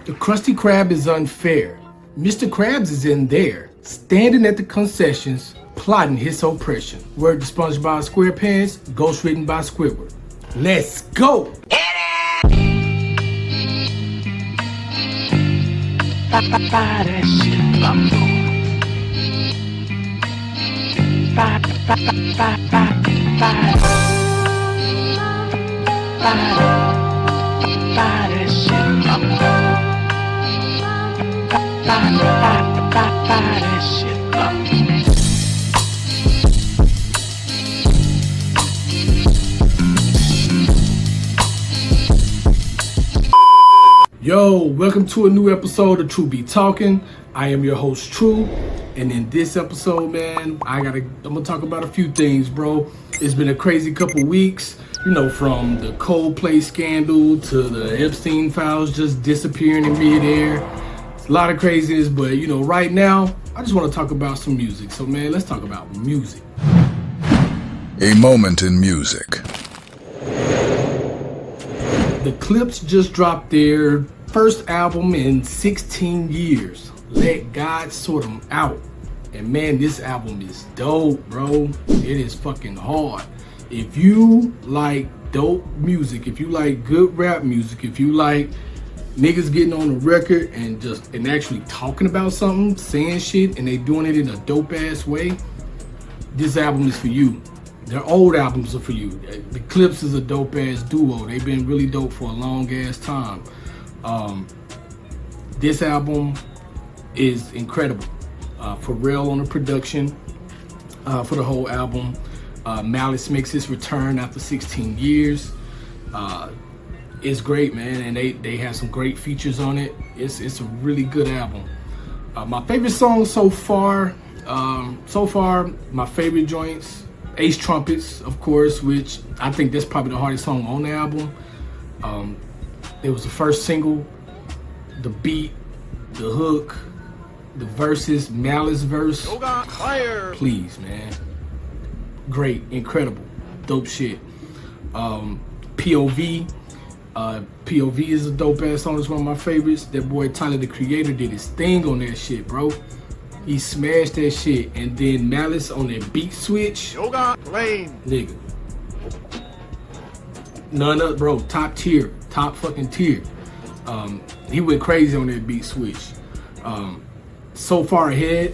The Krusty Krab is unfair. Mr. Krabs is in there, standing at the concessions, plotting his oppression. Word to SpongeBob SquarePants, ghost written by Squidward. Let's go! Yo, welcome to a new episode of True Be Talking. I am your host, True, and in this episode, man, I'm gonna talk about a few things, bro. It's been a crazy couple weeks, you know, from the Coldplay scandal to the Epstein files just disappearing in midair. It's a lot of craziness, but you know, right now, I just want to talk about some music. So, man, let's talk about music. A moment in music. The Clipse just dropped their first album in 16 years. Let God Sort 'Em Out. And man, this album is dope, bro. It is fucking hard. If you like dope music, if you like good rap music, if you like niggas getting on the record and actually talking about something, saying shit, and they doing it in a dope ass way, this album is for you. Their old albums are for you. The Clipse is a dope ass duo. They've been really dope for a long ass time. This album is incredible. Pharrell on the production for the whole album. Malice makes his return after 16 years. It's great, man, and they have some great features on it. It's a really good album. My favorite song so far, my favorite joints, Ace Trumpets, of course, which I think that's probably the hardest song on the album. It was the first single. The beat, the hook, the verses, Malice verse. Fire. Please, man. Great, incredible, dope shit. POV. POV is a dope ass song. It's one of my favorites. That boy Tyler, the Creator, did his thing on that shit, bro. He smashed that shit. And then Malice on that beat switch. Nigga. None of, bro, top tier. Top fucking tier. He went crazy on that beat switch. So Far Ahead.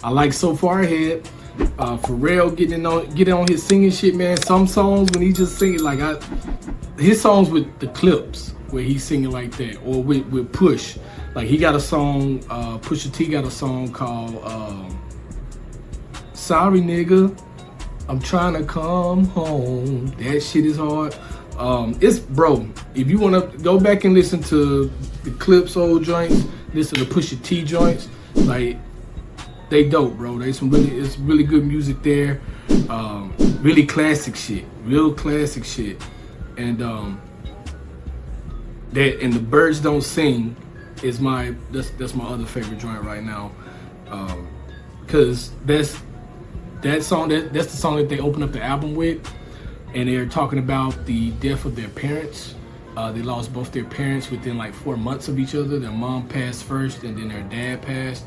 I like So Far Ahead. Pharrell getting on his singing shit, man. Some songs when he just singing like his songs with the Clipse where he's singing like that, or with Push. Like he got a song, Pusha T got a song called Sorry Nigga, I'm Trying to Come Home. That shit is hard. It's, bro, if you want to go back and listen to the Clipse old joints, listen to Pusha T joints, like they dope, bro. It's really good music there. Really classic shit, real classic shit. And The Birds Don't Sing is that's my other favorite joint right now, because that's the song that they open up the album with, and they're talking about the death of their parents. They lost both their parents within like 4 months of each other. Their mom passed first, and then their dad passed.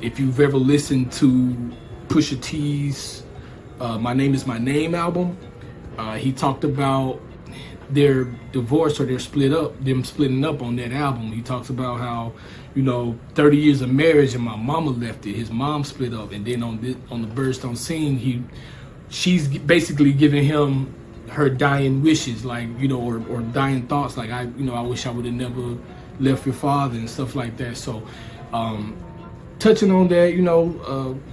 If you've ever listened to Pusha T's My Name Is My Name album, he talked about their divorce or them splitting up on that album. He talks about how, 30 years of marriage and my mama left it. His mom split up, and then on the Birds Don't Sing, she's basically giving him her dying wishes, like, or dying thoughts, like I wish I would have never left your father and stuff like that. So, touching on that,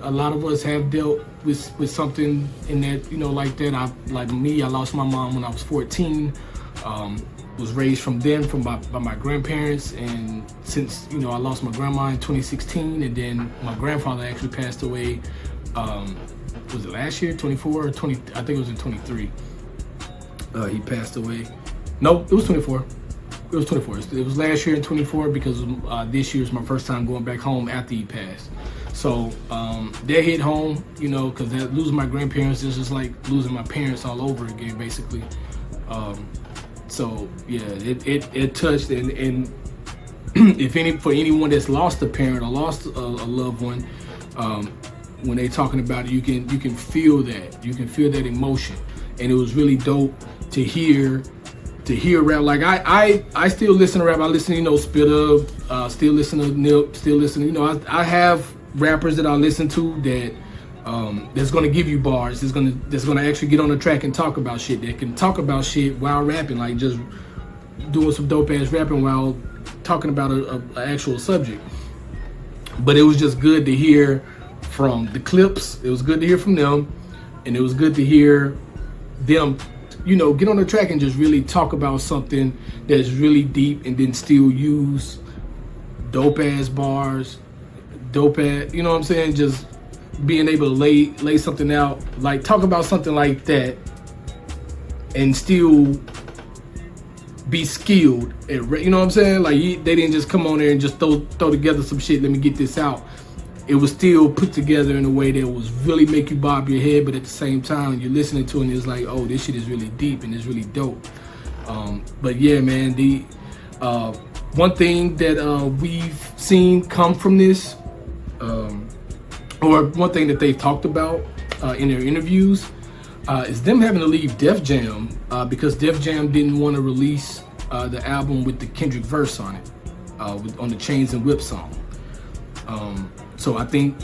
a lot of us have dealt with something in that, like that. I lost my mom when I was 14. Was raised by my grandparents, and since I lost my grandma in 2016, and then my grandfather actually passed away. Was it last year, 24 or 20? I think it was in 23. He passed away. No, it was 24. It was 24. It was last year in 24 because this year is my first time going back home after he passed. So that hit home, because losing my grandparents is just like losing my parents all over again, basically. So yeah, it touched, and for anyone that's lost a parent or lost a loved one, when they talking about it, you can feel that. You can feel that emotion, and it was really dope to hear rap. Like I still listen to rap. I listen to Spitter, still listen to Nip, still listen to I have rappers that I listen to that that's gonna give you bars. That's gonna actually get on the track and talk about shit. That can talk about shit while rapping, like just doing some dope ass rapping while talking about a actual subject. But it was just good to hear from the Clipse. It was good to hear from them, and it was good to hear them, get on the track and just really talk about something that's really deep, and then still use dope ass bars, dope ass, you know what I'm saying? Just being able to lay something out, like talk about something like that, and still be skilled at, you know what I'm saying? Like they didn't just come on there and just throw together some shit. Let me get this out. It was still put together in a way that was really make you bob your head, but at the same time you're listening to it and it's like, oh, this shit is really deep and it's really dope. But yeah, man, the one thing that we've seen come from this, or one thing that they've talked about in their interviews, is them having to leave Def Jam because Def Jam didn't want to release the album with the Kendrick verse on it, on the Chains and Whip song. So I think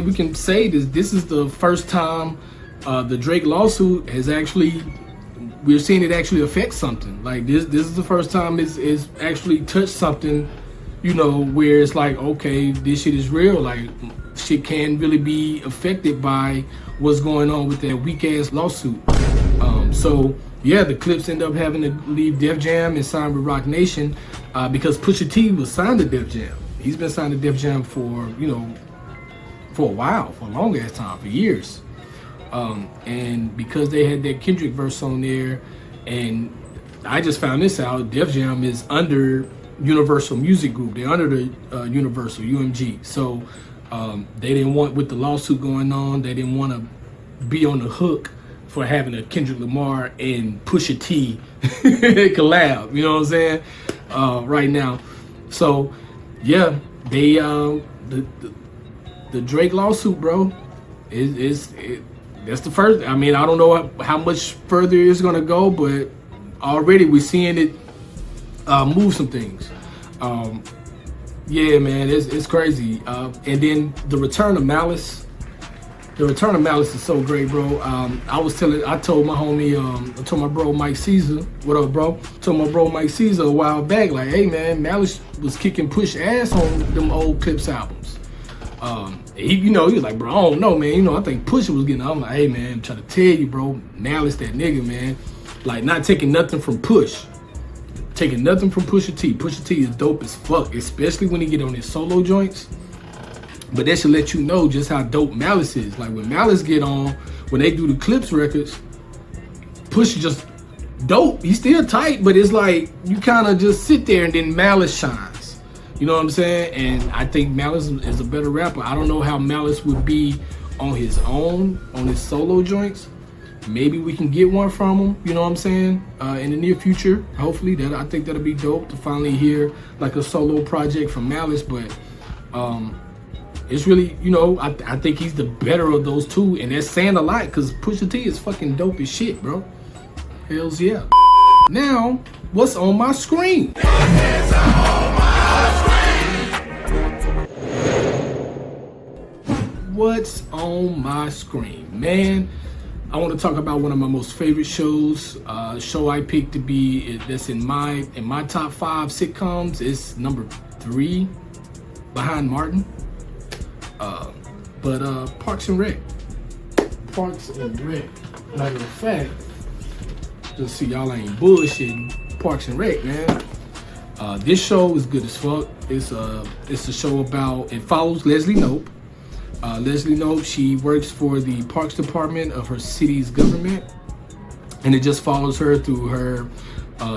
we can say this is the first time the Drake lawsuit has we're seeing it actually affect something. Like this is the first time it's actually touched something, where it's like, okay, this shit is real. Like shit can really be affected by what's going on with that weak ass lawsuit. So yeah, the Clipse end up having to leave Def Jam and sign with Roc Nation because Pusha T was signed to Def Jam. He's been signed to Def Jam for a while, for a long ass time, for years. And because they had that Kendrick verse on there, and I just found this out, Def Jam is under Universal Music Group. They're under the Universal, UMG. So they didn't want, with the lawsuit going on, they didn't want to be on the hook for having a Kendrick Lamar and Pusha T collab, you know what I'm saying, right now. So yeah, they the Drake lawsuit, bro, that's the first. I mean, I don't know how much further it's gonna go, but already we're seeing it move some things. Yeah, man, it's crazy. And then the return of Malice. The return of Malice is so great, bro. I told my homie, I told my bro Mike Caesar, what up, bro? Told my bro Mike Caesar a while back, like, hey, man, Malice was kicking Push ass on them old Clipse albums. He was like, bro, I don't know, man. I think Push was getting. I'm like, hey, man, I'm trying to tell you, bro, Malice that nigga, man. Like, not taking nothing from Push. Taking nothing from Pusha T. Pusha T is dope as fuck, especially when he get on his solo joints. But that should let you know just how dope Malice is. Like when Malice get on, when they do the Clipse records, Push is just dope. He's still tight, but it's like you kind of just sit there and then Malice shines. You know what I'm saying? And I think Malice is a better rapper. I don't know how Malice would be on his own, on his solo joints. Maybe we can get one from him, you know what I'm saying, in the near future. Hopefully, I think that'll be dope to finally hear like a solo project from Malice. But it's really, I think he's the better of those two, and that's saying a lot because Pusha T is fucking dope as shit, bro. Hells yeah. Now, what's on my screen? What's on my screen, man? I want to talk about one of my most favorite shows. Show I picked to be that's in my top 5 sitcoms. It's number 3 behind Martin. But Parks and Rec. Parks and Rec. Matter of fact, just see y'all ain't bullshitting. Parks and Rec, man. This show is good as fuck. It's a show about, it follows Leslie Knope. Leslie Knope, she works for the Parks Department of her city's government, and it just follows her through her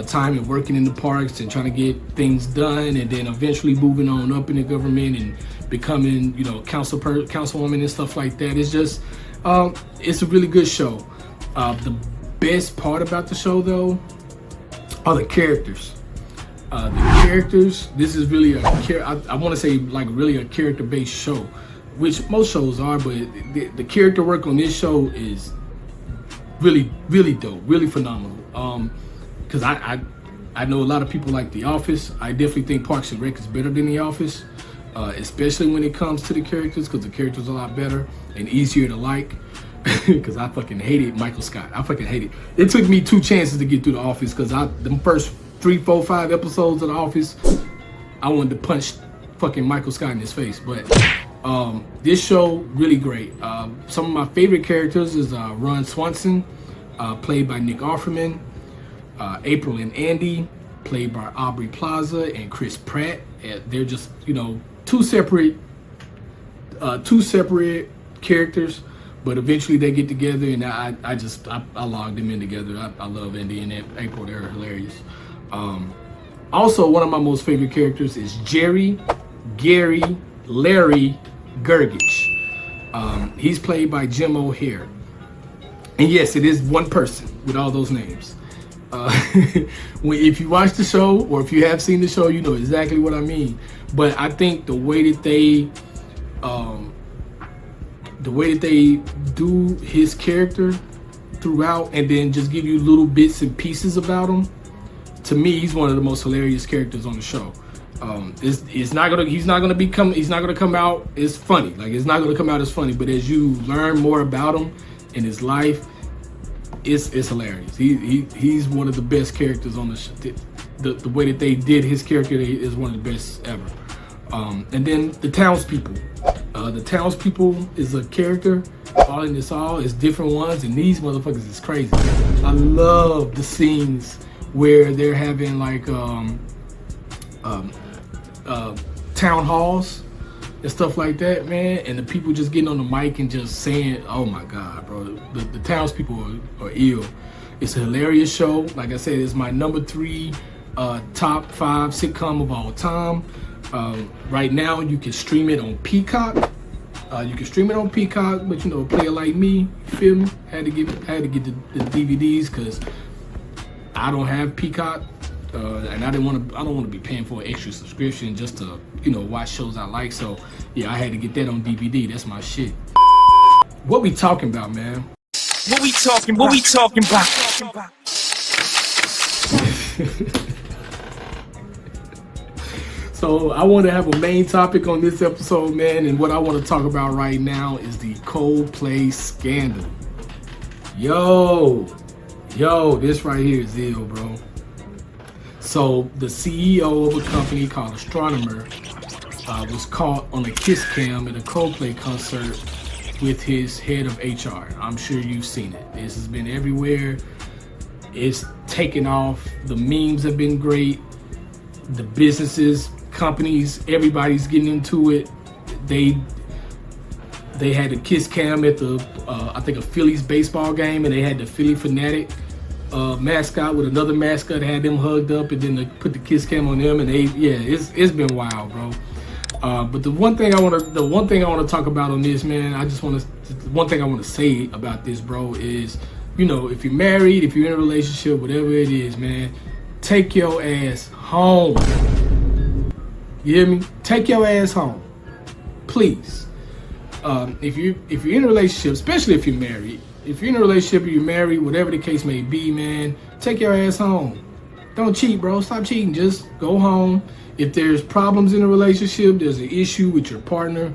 time and working in the parks and trying to get things done, and then eventually moving on up in the government and becoming, councilwoman and stuff like that. It's just, it's a really good show. The best part about the show, though, are the characters. The characters, this is really I want to say like really a character-based show, which most shows are, but the character work on this show is really, really dope, really phenomenal. Because I know a lot of people like The Office. I definitely think Parks and Rec is better than The Office, especially when it comes to the characters, because the characters are a lot better and easier to like. Because I fucking hated Michael Scott. I fucking hate it. It took me 2 chances to get through The Office, because the first 3, 4, 5 episodes of The Office, I wanted to punch fucking Michael Scott in his face. But this show, really great. Some of my favorite characters is Ron Swanson, played by Nick Offerman. April and Andy, played by Aubrey Plaza and Chris Pratt. They're just, two separate characters, but eventually they get together, and I logged them in together. I love Andy and April. They're hilarious. Also, one of my most favorite characters is Jerry Gary Larry Gergich. He's played by Jim O'Hare. And yes, it is one person with all those names. If you watch the show, or if you have seen the show, you know exactly what I mean. But I think the way that they do his character throughout, and then just give you little bits and pieces about him, to me, he's one of the most hilarious characters on the show. He's not gonna come out as funny. Like, it's not gonna come out as funny. But as you learn more about him and his life, it's hilarious. He's one of the best characters on the show. The way that they did his character is one of the best ever. And then the townspeople. The townspeople is a character. All in this all is different ones, and these motherfuckers is crazy. I love the scenes where they're having like town halls and stuff like that, man, and the people just getting on the mic and just saying, "Oh my God, bro!" The townspeople are ill. It's a hilarious show. Like I said, it's my number 3 top 5 sitcom of all time. Right now, you can stream it on Peacock. But a player like me, you feel me? Had to get the DVDs, because I don't have Peacock, and I don't want to be paying for an extra subscription just to watch shows I like. So yeah, I had to get that on DVD. That's my shit. What we talking about, man? What we talking about? So I want to have a main topic on this episode, man, and what I want to talk about right now is the Coldplay scandal. Yo, this right here is ill, bro. So the CEO of a company called Astronomer was caught on a kiss cam at a Coldplay concert with his head of HR. I'm sure you've seen it. This has been everywhere. It's taken off. The memes have been great. The businesses, companies, everybody's getting into it. They had a kiss cam at the I think a Phillies baseball game, and they had the Philly Fanatic mascot with another mascot, had them hugged up, and then they put the kiss cam on them, and it's been wild, bro. But the one thing I want to talk about on this, man, one thing I want to say about this, bro, is, if you're married, if you're in a relationship, whatever it is, man, take your ass home. You hear me? Take your ass home, please. If you're in a relationship, especially if you're married, or you're married, whatever the case may be, man, take your ass home. Don't cheat, bro. Stop cheating. Just go home. If there's problems in a relationship, there's an issue with your partner,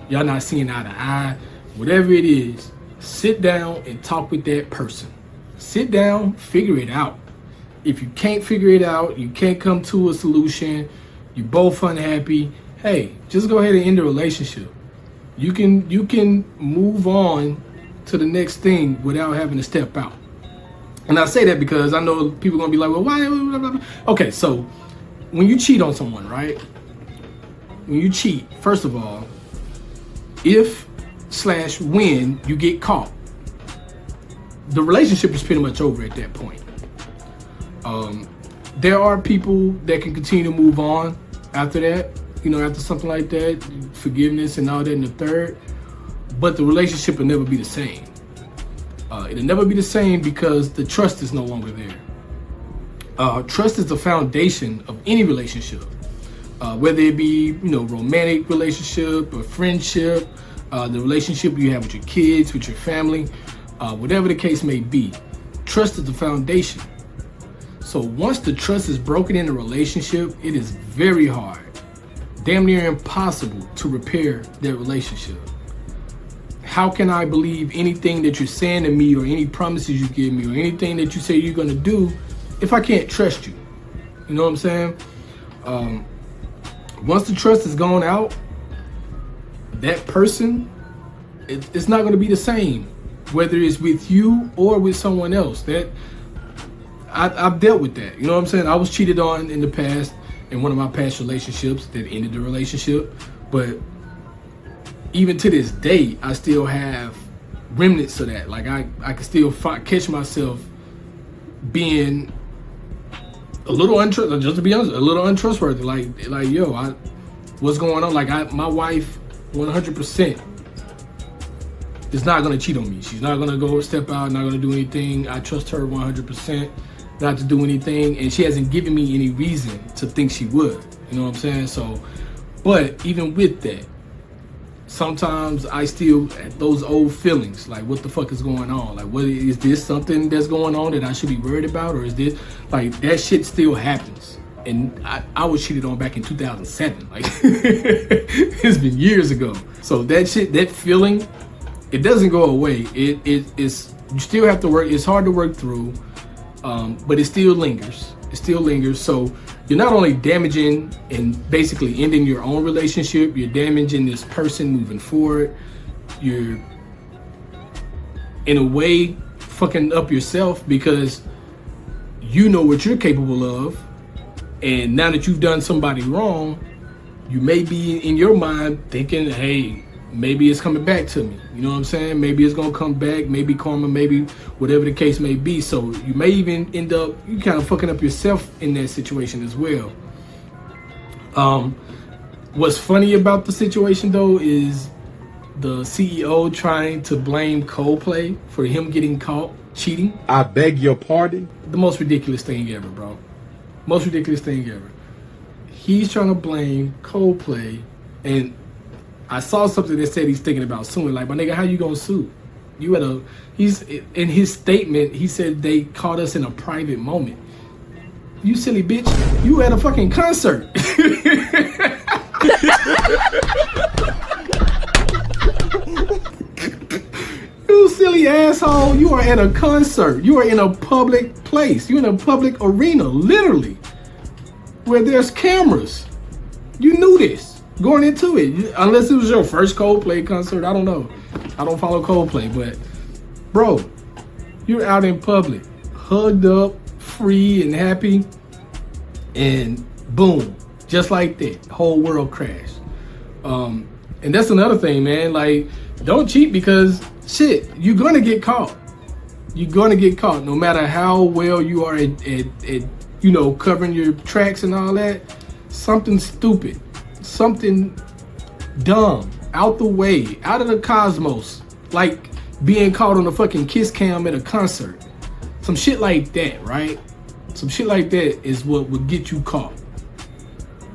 y'all not seeing eye to eye, whatever it is, sit down and talk with that person. Sit down, figure it out. If you can't figure it out, you can't come to a solution, you're both unhappy, hey, just go ahead and end the relationship. You can move on to the next thing without having to step out. And I say that because I know people are gonna be like, well, why? Blah, blah, blah. Okay, so when you cheat on someone, right? When you cheat, first of all, when you get caught, the relationship is pretty much over at that point. There are people that can continue to move on after that, after something like that, forgiveness and all that in the third, but the relationship will never be the same. It'll never be the same because the trust is no longer there. Trust is the foundation of any relationship, whether it be, romantic relationship or friendship, the relationship you have with your kids, with your family, whatever the case may be. Trust is the foundation. So once the trust is broken in a relationship, it is very hard, damn near impossible to repair that relationship. How can I believe anything that you're saying to me or any promises you give me or anything that you say you're going to do if I can't trust you? You know what I'm saying? Once the trust is gone out, that person, it's not going to be the same, whether it's with you or with someone else. That I've dealt with that. You know what I'm saying? I was cheated on in the past in one of my past relationships that ended the relationship. But even to this day, I still have remnants of that. Like I can still catch myself being a little untrustworthy. Just to be honest, a little untrustworthy. Like yo, what's going on? Like my wife, 100% is not gonna cheat on me. She's not gonna go step out, not gonna do anything. I trust her 100% not to do anything, and she hasn't given me any reason to think she would. You know what I'm saying? So, but even with that, sometimes I still have those old feelings, like what the fuck is going on? Like, what is this something that's going on that I should be worried about, or is this like that shit still happens? And I was cheated on back in 2007. Like it's been years ago. So that shit, that feeling, it doesn't go away. It's you still have to work. It's hard to work through, but it still lingers. It still lingers. So you're not only damaging and basically ending your own relationship, you're damaging this person moving forward. You're, in a way, fucking up yourself because you know what you're capable of. And now that you've done somebody wrong, you may be in your mind thinking, hey, maybe it's coming back to me. You know what I'm saying? Maybe it's going to come back, maybe karma, maybe whatever the case may be. So you may even end up, you kind of fucking up yourself in that situation as well. What's funny about the situation though is the CEO trying to blame Coldplay for him getting caught cheating. I beg your pardon? The most ridiculous thing ever, bro. Most ridiculous thing ever. He's trying to blame Coldplay, and I saw something that said he's thinking about suing. Like, my nigga, how you gonna sue? He's in his statement, he said they caught us in a private moment. You silly bitch, you at a fucking concert. You silly asshole, you are at a concert. You are in a public place. You're in a public arena, literally, where there's cameras. You knew this going into it, unless it was your first Coldplay concert. I don't know. I don't follow Coldplay, but bro, you're out in public, hugged up, free and happy, and boom, just like that, the whole world crashed. And that's another thing, man. Like, don't cheat because shit, you're gonna get caught. You're gonna get caught, no matter how well you are at covering your tracks and all that. Something stupid, something dumb, out the way, out of the cosmos, like being caught on a fucking kiss cam at a concert. Some shit like that, right? Some shit like that is what would get you caught.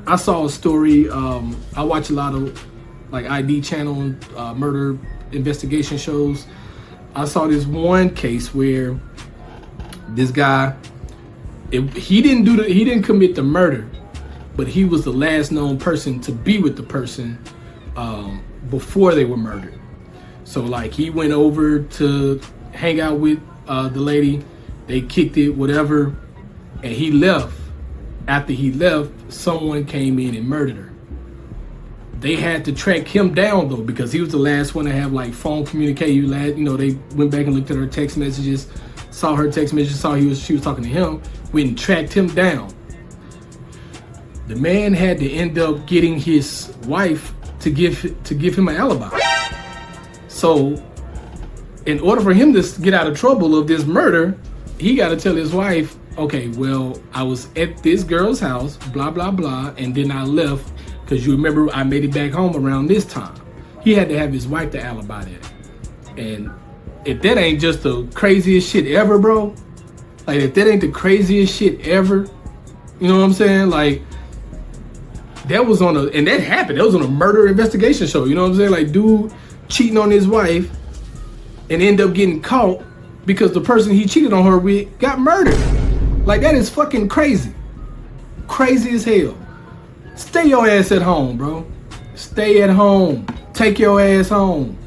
I saw a story. I watch a lot of like ID channel murder investigation shows. I saw this one case where this guy, he didn't commit the murder, but he was the last known person to be with the person before they were murdered. So like he went over to hang out with the lady, they kicked it, whatever, and he left. After he left, someone came in and murdered her. They had to track him down though, because he was the last one to have like phone communication. They went back and looked at her text messages, saw her text messages, saw she was talking to him, went and tracked him down. The man had to end up getting his wife to give him an alibi. So in order for him to get out of trouble of this murder, he got to tell his wife, okay, well, I was at this girl's house, blah, blah, blah, and then I left because you remember I made it back home around this time. He had to have his wife to alibi that. And if that ain't just the craziest shit ever, bro, Like, if that ain't the craziest shit ever, you know what I'm saying? Like, that was on and that happened. That was on a murder investigation show. You know what I'm saying? Like, dude cheating on his wife and end up getting caught because the person he cheated on her with got murdered. Like, that is fucking crazy. Crazy as hell. Stay your ass at home, bro. Stay at home. Take your ass home.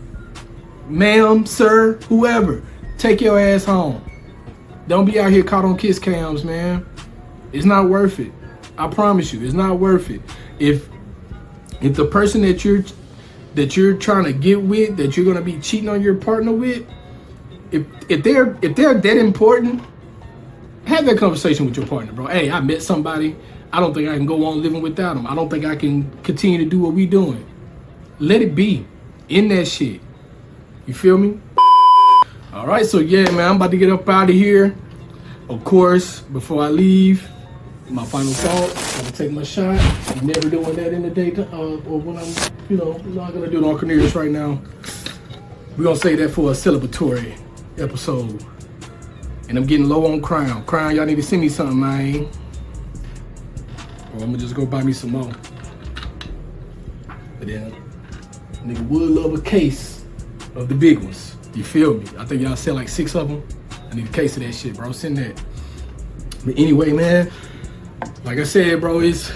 Ma'am, sir, whoever, take your ass home. Don't be out here caught on kiss cams, man. It's not worth it. I promise you, it's not worth it. If the person that you're trying to get with, that you're gonna be cheating on your partner with, if they're that important, have that conversation with your partner, bro. Hey, I met somebody. I don't think I can go on living without them. I don't think I can continue to do what we doing. Let it be. In that shit. You feel me? All right, so yeah, man, I'm about to get up out of here. Of course, before I leave, my final thought, I'm gonna take my shot. I'm never doing that in the daytime, or when I'm, not gonna do it on Cornelius right now. We're gonna say that for a celebratory episode. And I'm getting low on Crown. Crown, y'all need to send me something, man. Or I'm gonna just go buy me some more. But then, nigga would love a case of the big ones. You feel me? I think y'all sell like 6 of them. I need a case of that shit, bro. Send that. But anyway, man, like I said, bro, it's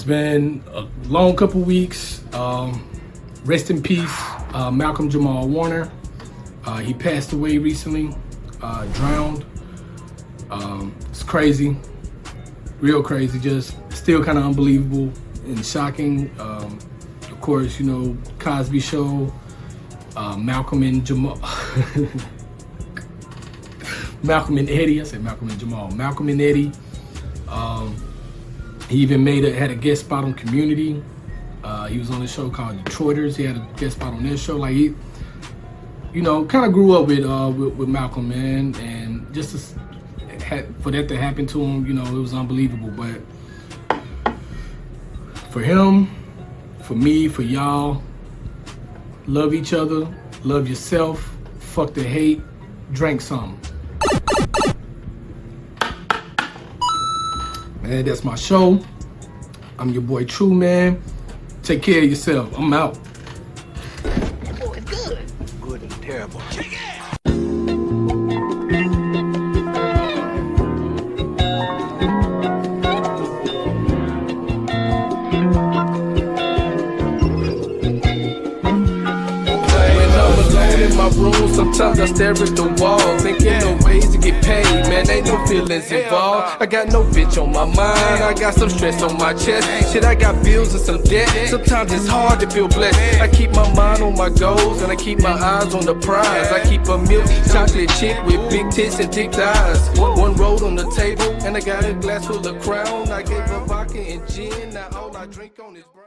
been a long couple weeks. Rest in peace, Malcolm Jamal Warner. He passed away recently, drowned. It's crazy, real crazy, just still kind of unbelievable and shocking. Of course, Cosby Show, Malcolm and Jamal. Malcolm and Eddie. I said Malcolm and Jamal. Malcolm and Eddie. He even had a guest spot on Community. He was on a show called Detroiters. He had a guest spot on their show. Like, he, kind of grew up with Malcolm, man, and just for that to happen to him, it was unbelievable. But for him, for me, for y'all, love each other, love yourself, fuck the hate, drink some. Man, that's my show. I'm your boy True, man. Take care of yourself. I'm out. Oh, it's good. Good and terrible. My room, sometimes I stare at the wall, thinking of ways to get paid, man, ain't no feelings involved. I got no bitch on my mind, I got some stress on my chest. Shit, I got bills and some debt, sometimes it's hard to feel blessed. I keep my mind on my goals, and I keep my eyes on the prize. I keep a milk chocolate chick with big tits and thick thighs. One roll on the table, and I got a glass full of Crown. I gave her vodka and gin, now all I drink on is brown.